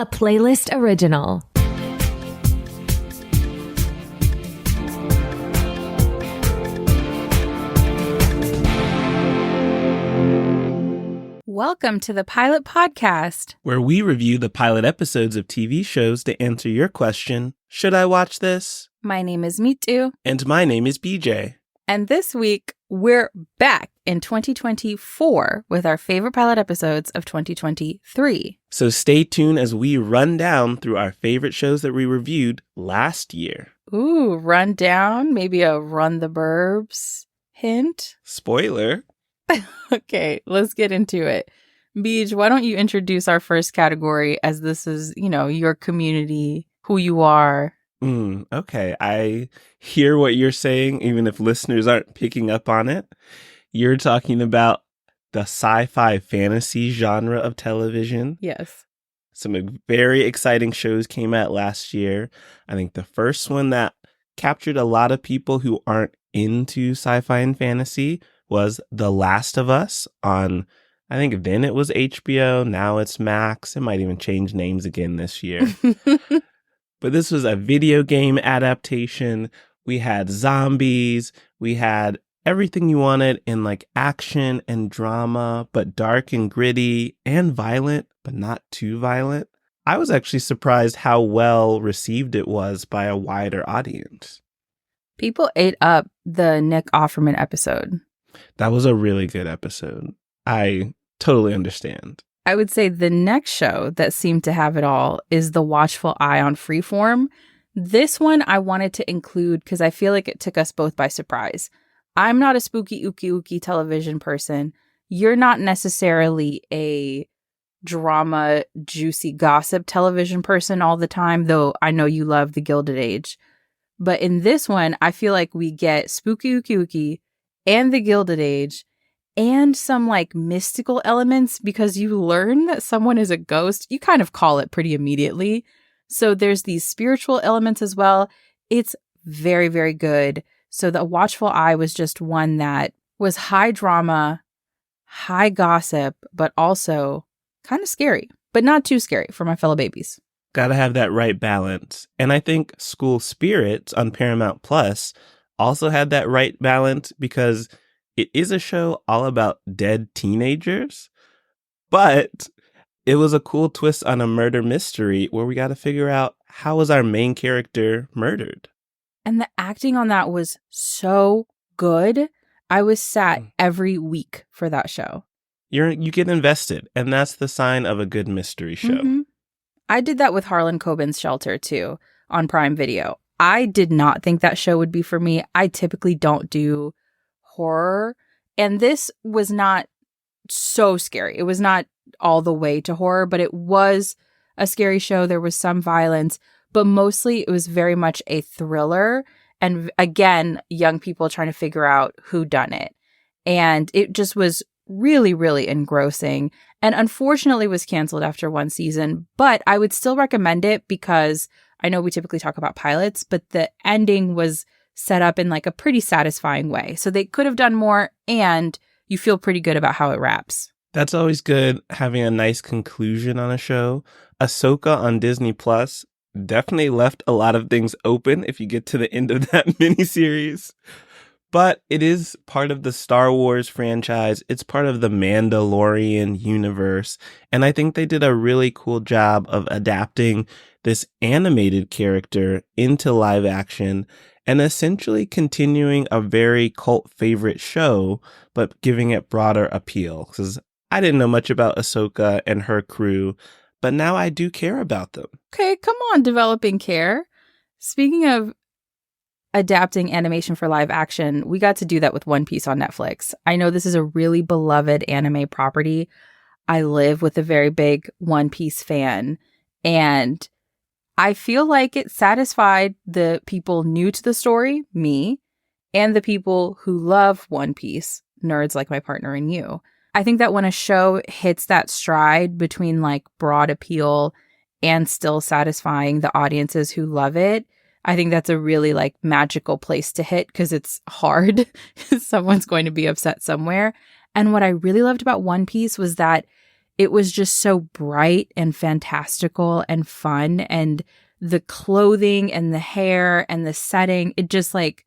a Playlyst original. Welcome to the Pilot Podcast, where we review the pilot episodes of TV shows to answer your question, should I watch this? My name is Mitu. And my name is BJ. And this week, we're back in 2024 with our favorite pilot episodes of 2023. So stay tuned as we run down through our favorite shows that we reviewed last year. Ooh, run down, maybe a Run the Burbs hint? Spoiler. Okay, let's get into it. Beej, why don't you introduce our first category, as this is, your community, who you are. Okay, I hear what you're saying, even if listeners aren't picking up on it. You're talking about the sci-fi fantasy genre of television. Yes. Some very exciting shows came out last year. I think the first one that captured a lot of people who aren't into sci-fi and fantasy was The Last of Us on, I think then it was HBO, now it's Max. It might even change names again this year. But this was a video game adaptation. We had zombies. We had everything you wanted in like action and drama, but dark and gritty and violent, but not too violent. I was actually surprised how well received it was by a wider audience. People ate up the Nick Offerman episode. That was a really good episode. I totally understand. I would say the next show that seemed to have it all is The Watchful Eye on Freeform. This one I wanted to include because I feel like it took us both by surprise. I'm not a spooky ooky television person. You're not necessarily a drama, juicy gossip television person all the time, though I know you love The Gilded Age. But in this one, I feel like we get spooky ooky and The Gilded Age and some like mystical elements because you learn that someone is a ghost. You kind of call it pretty immediately. So there's these spiritual elements as well. It's very, very good. So The Watchful Eye was just one that was high drama, high gossip, but also kind of scary, but not too scary for my fellow babies. Gotta have that right balance. And I think School Spirits on Paramount Plus also had that right balance because it is a show all about dead teenagers, but it was a cool twist on a murder mystery where we got to figure out how was our main character murdered. And the acting on that was so good. I was sat every week for that show. You get invested, and that's the sign of a good mystery show. Mm-hmm. I did that with Harlan Coben's Shelter, too, on Prime Video. I did not think that show would be for me. I typically don't do horror, and this was not so scary. It was not all the way to horror, but it was a scary show. There was some violence, but mostly it was very much a thriller. And again, young people trying to figure out who done it. And it just was really, really engrossing, and unfortunately was canceled after one season, but I would still recommend it because I know we typically talk about pilots, but the ending was set up in like a pretty satisfying way. So they could have done more and you feel pretty good about how it wraps. That's always good, having a nice conclusion on a show. Ahsoka on Disney Plus definitely left a lot of things open if you get to the end of that miniseries. But it is part of the Star Wars franchise. It's part of the Mandalorian universe. And I think they did a really cool job of adapting this animated character into live action and essentially continuing a very cult favorite show, but giving it broader appeal. Because I didn't know much about Ahsoka and her crew, but now I do care about them. Okay, come on, developing care. Speaking of adapting animation for live action, we got to do that with One Piece on Netflix. I know this is a really beloved anime property. I live with a very big One Piece fan, and I feel like it satisfied the people new to the story, me, and the people who love One Piece, nerds like my partner and you. I think that when a show hits that stride between like broad appeal and still satisfying the audiences who love it, I think that's a really like magical place to hit because it's hard. Someone's going to be upset somewhere. And what I really loved about One Piece was that it was just so bright and fantastical and fun. And the clothing and the hair and the setting, it just like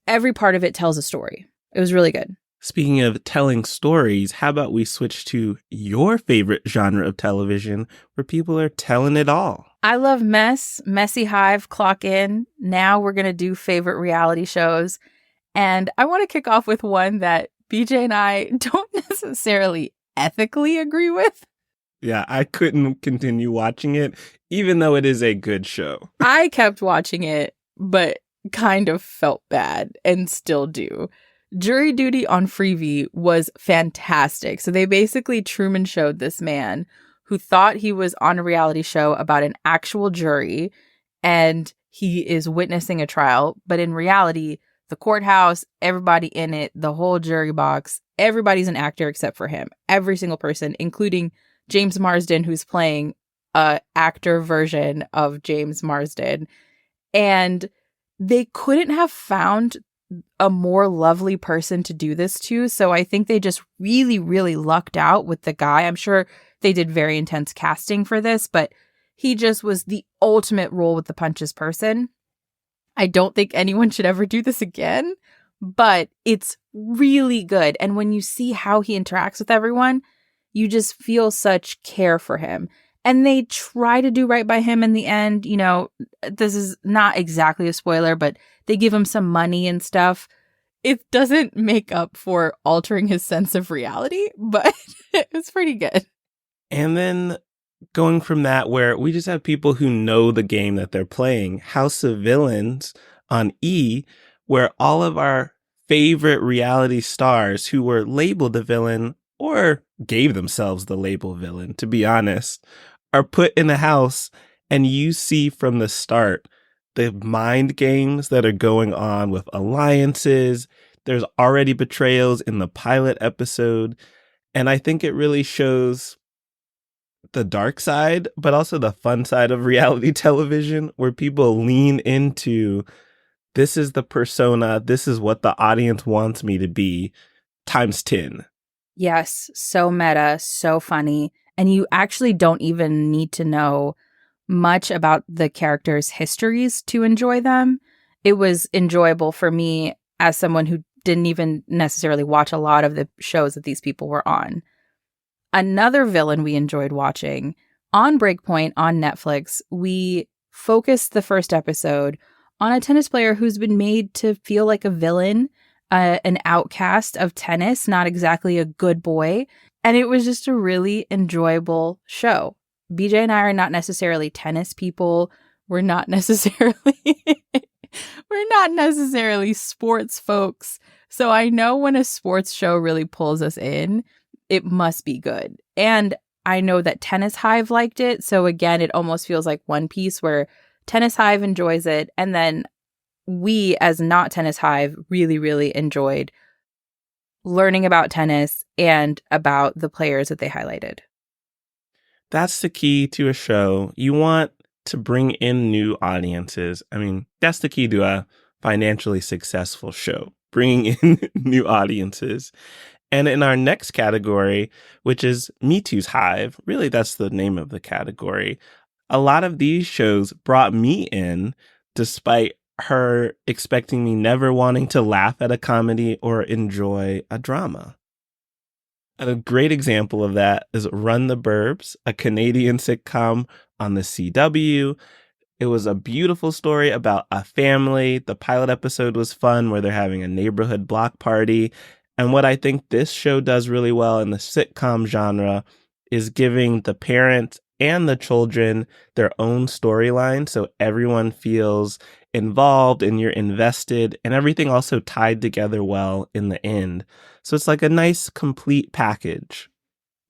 every part of it tells a story. It was really good. Speaking of telling stories, how about we switch to your favorite genre of television where people are telling it all? I love mess, messy hive, clock in. Now we're going to do favorite reality shows. And I want to kick off with one that BJ and I don't necessarily ethically agree with. Yeah, I couldn't continue watching it, even though it is a good show. I kept watching it, but kind of felt bad and still do. Jury Duty on Freevee was fantastic. So they basically Truman showed this man who thought he was on a reality show about an actual jury and he is witnessing a trial. But in reality, the courthouse, everybody in it, the whole jury box, everybody's an actor except for him. Every single person, including James Marsden, who's playing a actor version of James Marsden. And they couldn't have found a more lovely person to do this to. So I think they just really, really lucked out with the guy. I'm sure they did very intense casting for this, but he just was the ultimate roll with the punches person. I don't think anyone should ever do this again, but it's really good. And when you see how he interacts with everyone, you just feel such care for him. And they try to do right by him in the end. You know, this is not exactly a spoiler, but they give him some money and stuff. It doesn't make up for altering his sense of reality, but it's pretty good. And then going from that, where we just have people who know the game that they're playing, House of Villains on E, where all of our favorite reality stars who were labeled a villain or gave themselves the label villain, to be honest, are put in a house, and you see from the start the mind games that are going on with alliances. There's already betrayals in the pilot episode, and I think it really shows the dark side, but also the fun side of reality television, where people lean into, this is the persona, this is what the audience wants me to be, times 10. Yes, so meta, so funny. And you actually don't even need to know much about the characters' histories to enjoy them. It was enjoyable for me as someone who didn't even necessarily watch a lot of the shows that these people were on. Another villain we enjoyed watching, on Breakpoint on Netflix, we focused the first episode on a tennis player who's been made to feel like a villain, an outcast of tennis, not exactly a good boy. And it was just a really enjoyable show. BJ and I are not necessarily tennis people. We're not necessarily sports folks. So I know when a sports show really pulls us in, it must be good. And I know that Tennis Hive liked it. So again, it almost feels like One Piece, where Tennis Hive enjoys it. And then we, as not Tennis Hive, really, really enjoyed learning about tennis and about the players that they highlighted. That's the key to a show. You want to bring in new audiences. I mean, that's the key to a financially successful show, bringing in new audiences. And in our next category, which is Mitu's Hive, really that's the name of the category, a lot of these shows brought me in despite her expecting me never wanting to laugh at a comedy or enjoy a drama. And a great example of that is Run the Burbs, a Canadian sitcom on the CW. It was a beautiful story about a family. The pilot episode was fun, where they're having a neighborhood block party. And what I think this show does really well in the sitcom genre is giving the parents and the children their own storyline, so everyone feels involved and you're invested, and everything also tied together well in the end. So it's like a nice complete package.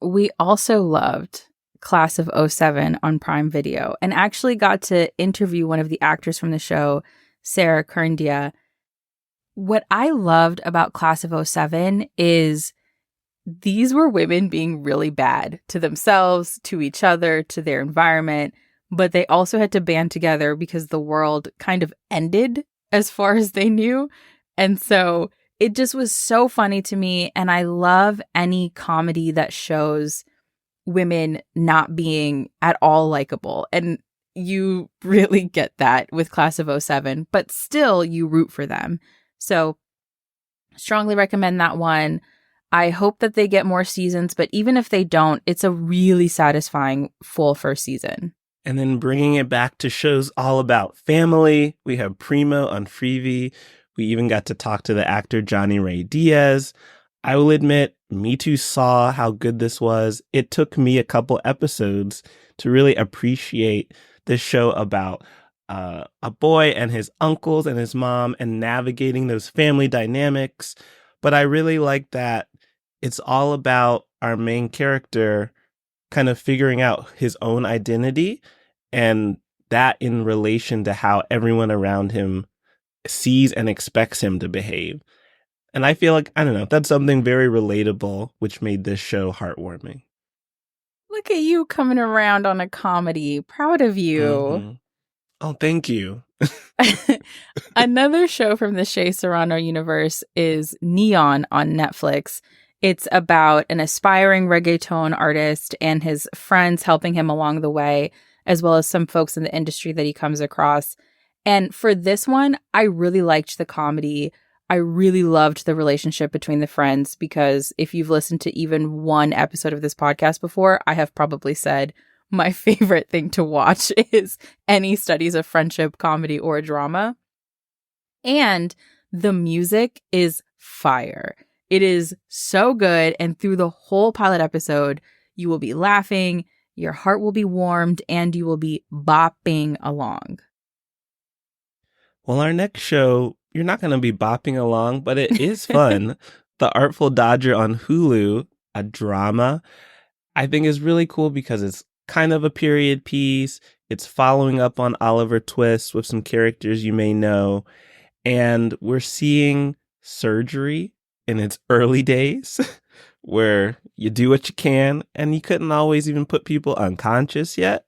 We also loved Class of '07 on Prime Video, and actually got to interview one of the actors from the show, Sarah Kerndia. What I loved about Class of '07 is these were women being really bad to themselves, to each other, to their environment, but they also had to band together because the world kind of ended as far as they knew. And so It just was so funny to me. And I love any comedy that shows women not being at all likable. And you really get that with Class of '07, but still you root for them. So strongly recommend that one. I hope that they get more seasons, but even if they don't, it's a really satisfying full first season. And then bringing it back to shows all about family, we have Primo on Freevee. We even got to talk to the actor Johnny Ray Diaz. I will admit, Mitu saw how good this was. It took me a couple episodes to really appreciate this show about a boy and his uncles and his mom and navigating those family dynamics. But I really like that it's all about our main character kind of figuring out his own identity, and that in relation to how everyone around him sees and expects him to behave. And I feel like, I don't know, that's something very relatable, which made this show heartwarming. Look at you coming around on a comedy. Proud of you. Mm-hmm. Oh, thank you. Another show from the Shea Serrano universe is Neon on Netflix. It's about an aspiring reggaeton artist and his friends helping him along the way, as well as some folks in the industry that he comes across. And for this one, I really liked the comedy. I really loved the relationship between the friends, because if you've listened to even one episode of this podcast before, I have probably said my favorite thing to watch is any studies of friendship, comedy, or drama. And the music is fire. It is so good. And through the whole pilot episode, you will be laughing, your heart will be warmed, and you will be bopping along. Well, our next show, you're not going to be bopping along, but it is fun. The Artful Dodger on Hulu, a drama, I think is really cool because it's kind of a period piece. It's following up on Oliver Twist with some characters you may know. And we're seeing surgery in its early days where you do what you can and you couldn't always even put people unconscious yet.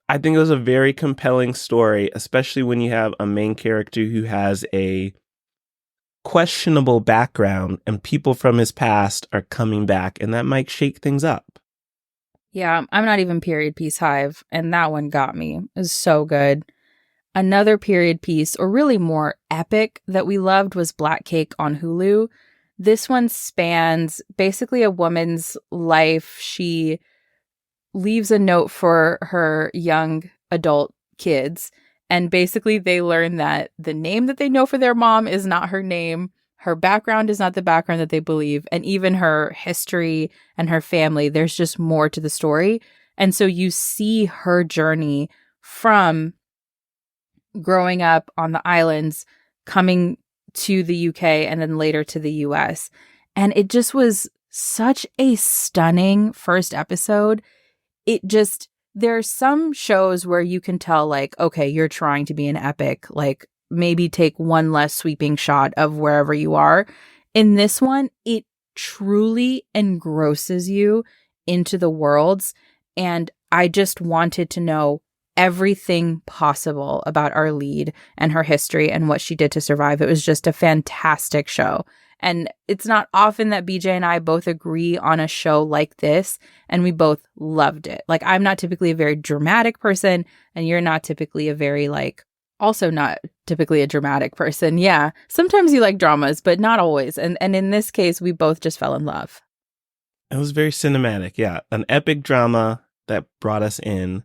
I think it was a very compelling story, especially when you have a main character who has a questionable background and people from his past are coming back, and that might shake things up. Yeah, I'm not even period piece hive, and that one got me. It was so good. Another period piece, or really more epic, that we loved was Black Cake on Hulu. This one spans basically a woman's life. She leaves a note for her young adult kids, and basically they learn that the name that they know for their mom is not her name. Her background is not the background that they believe. And even her history and her family, there's just more to the story. And so you see her journey from growing up on the islands, coming to the UK, and then later to the US. And it just was such a stunning first episode. There's some shows where you can tell, like, okay, you're trying to be an epic, like maybe take one less sweeping shot of wherever you are. In this one, it truly engrosses you into the worlds. And I just wanted to know everything possible about our lead and her history and what she did to survive. It was just a fantastic show. And it's not often that BJ and I both agree on a show like this, and we both loved it. Like, I'm not typically a very dramatic person, and you're not typically also not typically a dramatic person. Yeah, sometimes you like dramas, but not always. And in this case, we both just fell in love. It was very cinematic. Yeah, an epic drama that brought us in.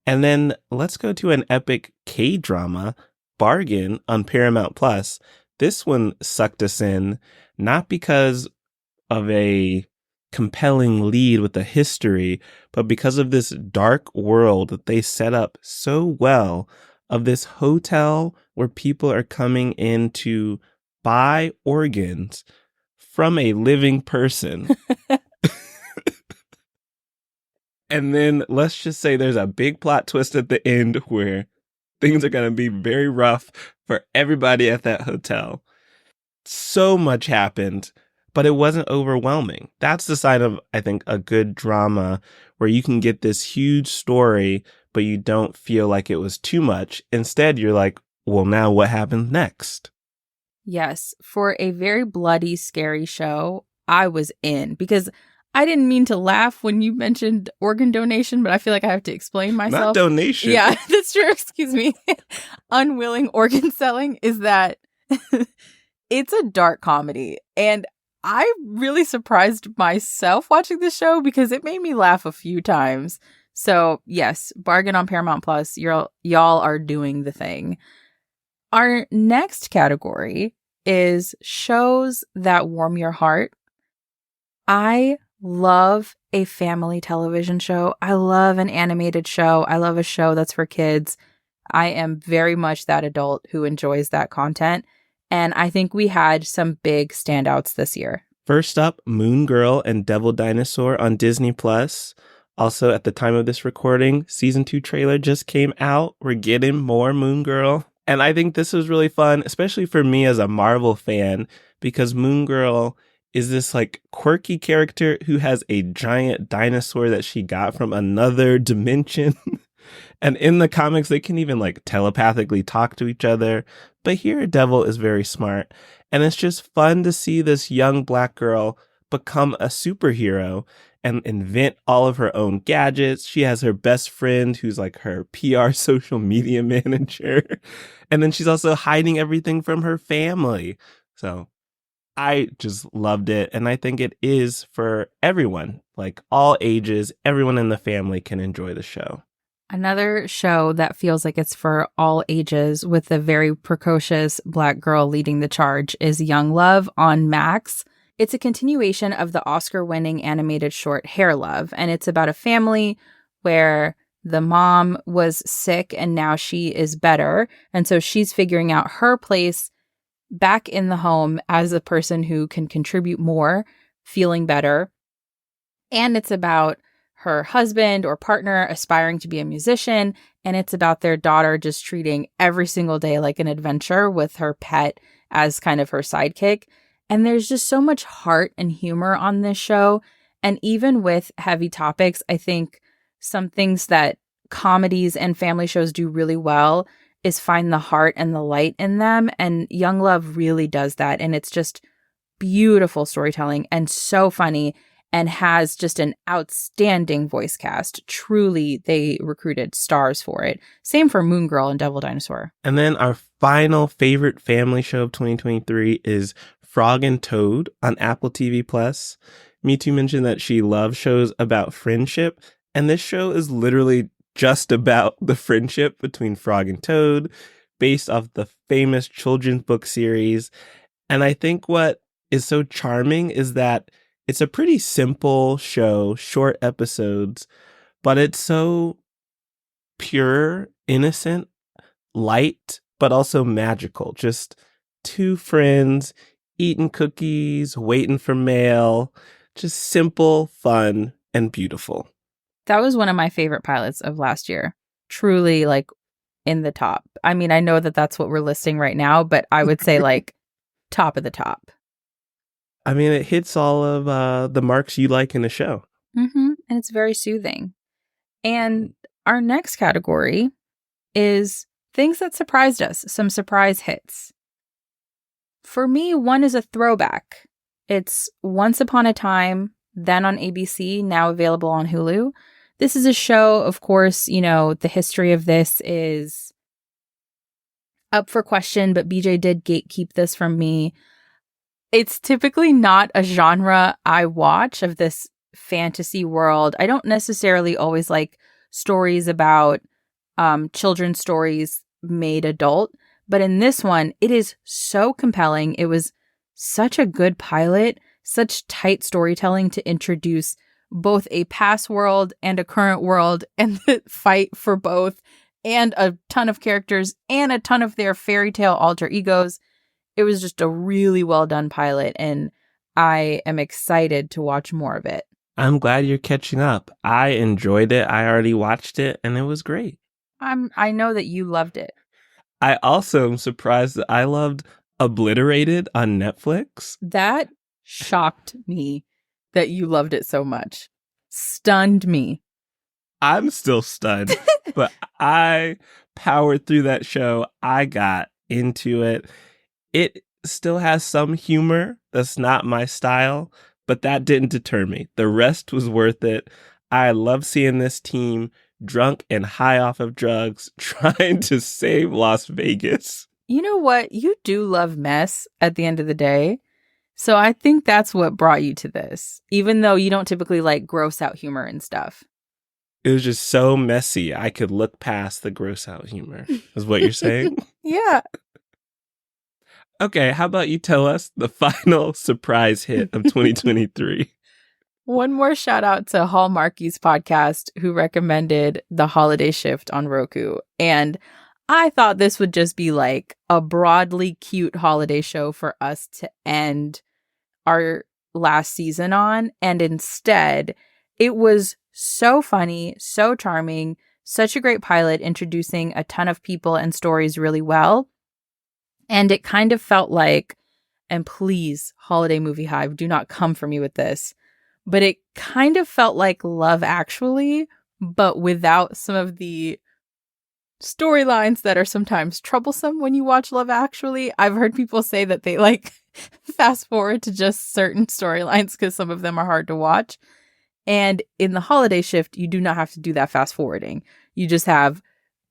And then let's go to an epic K-drama, Bargain, on Paramount Plus. This one sucked us in, not because of a compelling lead with a history, but because of this dark world that they set up so well, of this hotel where people are coming in to buy organs from a living person. And then let's just say there's a big plot twist at the end where things are going to be very rough for everybody at that hotel. So much happened, but it wasn't overwhelming. That's the sign of, I think, a good drama where you can get this huge story, but you don't feel like it was too much. Instead, you're like, well, now what happens next? Yes, for a very bloody, scary show, I was in because I didn't mean to laugh when you mentioned organ donation, but I feel like I have to explain Not myself. donation. Yeah, that's true. Excuse me. Unwilling organ selling is that it's a dark comedy. And I really surprised myself watching this show because it made me laugh a few times. So, yes, bargain on Paramount Plus. Y'all are doing the thing. Our next category is shows that warm your heart. I love a family television show. I love an animated show. I love a show that's for kids. I am very much that adult who enjoys that content. And I think we had some big standouts this year. First up, Moon Girl and Devil Dinosaur on Disney Plus. Also, at the time of this recording, season 2 trailer just came out. We're getting more Moon Girl. And I think this was really fun, especially for me as a Marvel fan, because Moon Girl is this like quirky character who has a giant dinosaur that she got from another dimension. And in the comics, they can even like telepathically talk to each other. But here, Devil is very smart. And it's just fun to see this young black girl become a superhero and invent all of her own gadgets. She has her best friend who's like her PR social media manager. And then she's also hiding everything from her family. So I just loved it. And I think it is for everyone, like all ages, everyone in the family can enjoy the show. Another show that feels like it's for all ages with a very precocious black girl leading the charge is Young Love on Max. It's a continuation of the Oscar-winning animated short Hair Love, and it's about a family where the mom was sick and now she is better. And so she's figuring out her place back in the home as a person who can contribute more, feeling better. And it's about her husband or partner aspiring to be a musician. And it's about their daughter just treating every single day like an adventure with her pet as kind of her sidekick. And there's just so much heart and humor on this show. And even with heavy topics, I think some things that comedies and family shows do really well is find the heart and the light in them. And Young Love really does that. And it's just beautiful storytelling and so funny and has just an outstanding voice cast. Truly, they recruited stars for it. Same for Moon Girl and Devil Dinosaur. And then our final favorite family show of 2023 is Frog and Toad on Apple TV Plus. Mitu mentioned that she loves shows about friendship, and this show is literally just about the friendship between Frog and Toad, based off the famous children's book series. And I think what is so charming is that it's a pretty simple show, short episodes, but it's so pure, innocent, light, but also magical. Just two friends eating cookies, waiting for mail. Just simple, fun, and beautiful. That was one of my favorite pilots of last year. Truly, like, in the top. I mean, I know that that's what we're listing right now, but I would say, like, top of the top. I mean, it hits all of the marks you like in a show. Mm-hmm. And it's very soothing. And our next category is things that surprised us, some surprise hits. For me, one is a throwback. It's Once Upon a Time, then on ABC, now available on Hulu. This is a show, of course, you know, the history of this is up for question, but BJ did gatekeep this from me. It's typically not a genre I watch of this fantasy world. I don't necessarily always like stories about children's stories made adult, but in this one, it is so compelling. It was such a good pilot, such tight storytelling to introduce both a past world and a current world and the fight for both, and a ton of characters and a ton of their fairy tale alter egos. It was just a really well done pilot, and I am excited to watch more of it. I'm glad you're catching up. I enjoyed it. I already watched it, and it was great. I know that you loved it. I also am surprised that I loved Obliterated on Netflix. That shocked me that you loved it so much. Stunned me. I'm still stunned, but I powered through that show. I got into it. It still has some humor that's not my style, but that didn't deter me. The rest was worth it. I love seeing this team drunk and high off of drugs trying to save Las Vegas. You know what? You do love mess at the end of the day. So I think that's what brought you to this, even though you don't typically like gross out humor and stuff. It was just so messy. I could look past the gross out humor, is what you're saying? Yeah. Okay, how about you tell us the final surprise hit of 2023? One more shout out to Hallmarky's podcast, who recommended The Holiday Shift on Roku. And I thought this would just be like a broadly cute holiday show for us to end our last season on. And instead, it was so funny, so charming, such a great pilot, introducing a ton of people and stories really well. And it kind of felt like, and please, Holiday Movie Hive, do not come for me with this, but it kind of felt like Love Actually, but without some of the storylines that are sometimes troublesome when you watch Love Actually. I've heard people say that they like fast forward to just certain storylines because some of them are hard to watch. And in The Holiday Shift, you do not have to do that fast forwarding. You just have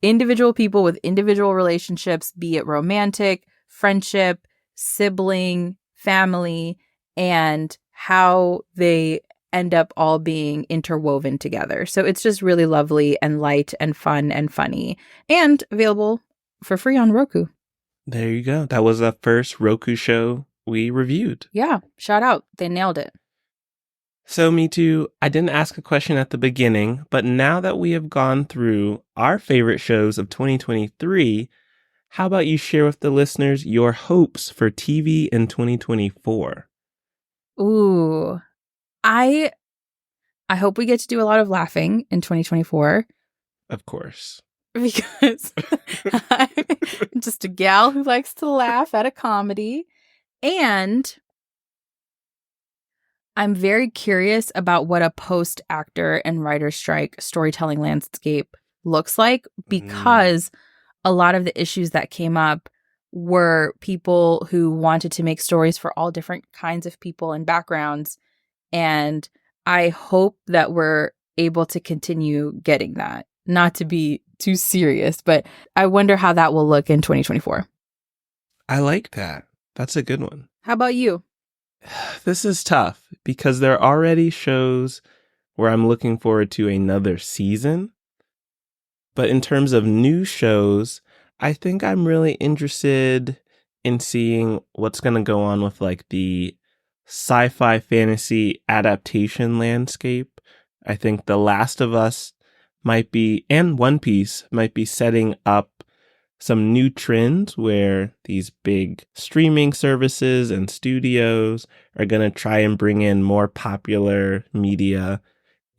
individual people with individual relationships, be it romantic, friendship, sibling, family, and how they end up all being interwoven together. So it's just really lovely and light and fun and funny and available for free on Roku. There you go. That was the first Roku show we reviewed. Yeah, shout out. They nailed it. So, Mitu, I didn't ask a question at the beginning, but now that we have gone through our favorite shows of 2023, how about you share with the listeners your hopes for TV in 2024? Ooh, I hope we get to do a lot of laughing in 2024. Of course. Because I'm just a gal who likes to laugh at a comedy. And I'm very curious about what a post-actor and writer strike storytelling landscape looks like, because a lot of the issues that came up were people who wanted to make stories for all different kinds of people and backgrounds. And I hope that we're able to continue getting that. Not to be too serious, but I wonder how that will look in 2024. I like that. That's a good one. How about you? This is tough because there are already shows where I'm looking forward to another season. But in terms of new shows, I think I'm really interested in seeing what's going to go on with like the sci-fi fantasy adaptation landscape. I think The Last of Us might be, and One Piece might be setting up some new trends where these big streaming services and studios are going to try and bring in more popular media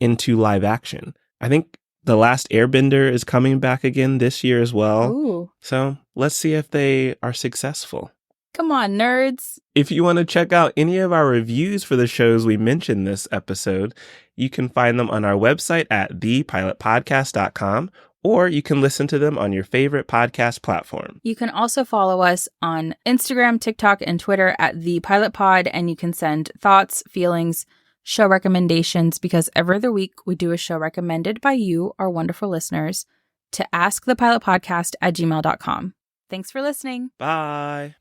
into live action. I think The Last Airbender is coming back again this year as well. Ooh. So let's see if they are successful. Come on, nerds. If you want to check out any of our reviews for the shows we mentioned this episode, you can find them on our website at thepilotpodcast.com, or you can listen to them on your favorite podcast platform. You can also follow us on Instagram, TikTok, and Twitter at The Pilot Pod, and you can send thoughts, feelings, show recommendations, because every other week we do a show recommended by you, our wonderful listeners, to askthepilotpodcast@gmail.com. Thanks for listening. Bye.